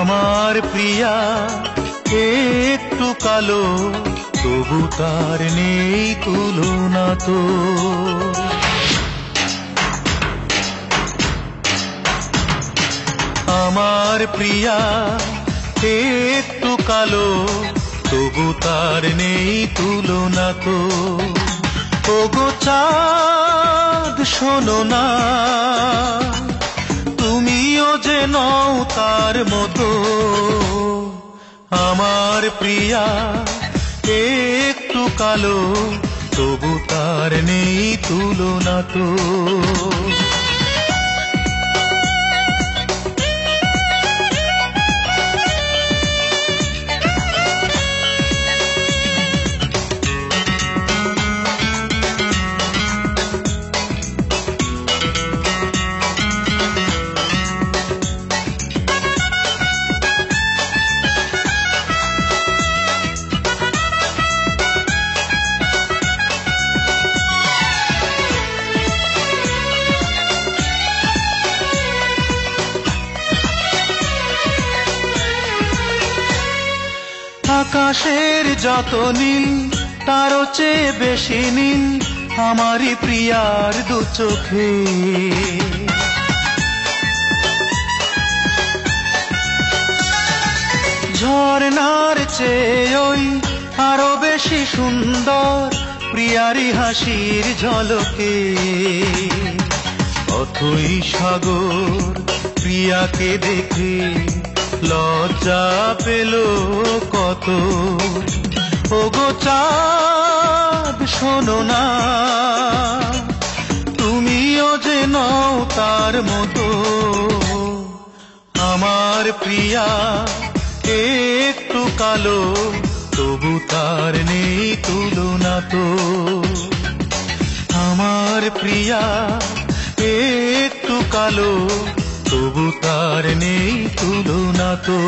আমার প্রিয়া একটু কালো, তবু তার নেই তুলনা তো। আমার প্রিয়া একটু কালো, তবু তার নেই তুলনা তো। ওগো চাঁদ শোনো না, তুমিও যে নও তার মতো। আমার প্রিয়া একটু কালো, তবু তার নেই তুলনা তো। আকাশের যত নীল, তারও চেয়ে বেশি নীল আমারই প্রিয়ার দু চোখে। ঝর্ণার চেয়ে ওই আরো বেশি সুন্দর প্রিয়ারি হাসির ঝলকে। অথই সাগর প্রিয়াকে দেখে লজ্জা পেল কত। ওগো চাঁদ শোনো না, তুমিও যে নও তার মতো। আমার প্রিয়া একটু কালো, তবু তার নেই তুলনা তো। আমার প্রিয়া একটু কালো, তবু তার নেই তুলনা তো।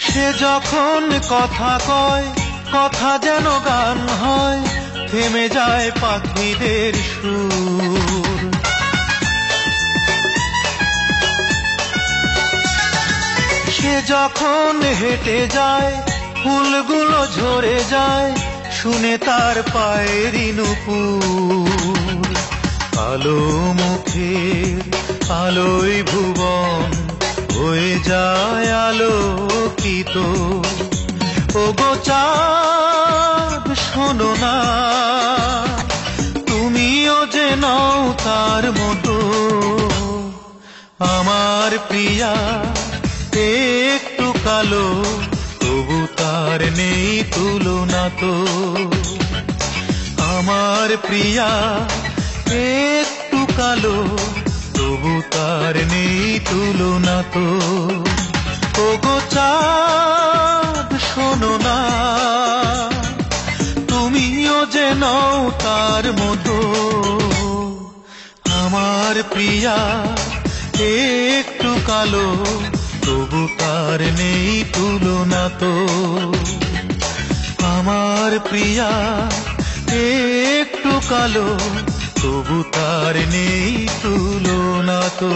সে যখন কথা কয়, কথা যেন গান হয়, থেমে যায় পাখিদের সুর। সে যখন হেঁটে যায়, ফুলগুলো ঝরে যায়, শুনে তার পায়েরই নূপুর। আলো মুখের আলোয় ভুবন হয়ে যায় আলোকিত। ওগো চাঁদ শোনো না, তুমিও যে নও তার মতো। আমার প্রিয়া একটু কালো, তবু তার নেই তুলনা তো। আমার প্রিয়া একটু কালো, তবু তার নেই তুলনা তো। ওগো চাঁদ শোনো না, তুমিও যে নও তার মতো। আমার প্রিয়া একটু কালো, তবু তার নেই তুলনা তো। আমার প্রিয়া একটু কালো, তবু তার নেই তুলনা তো।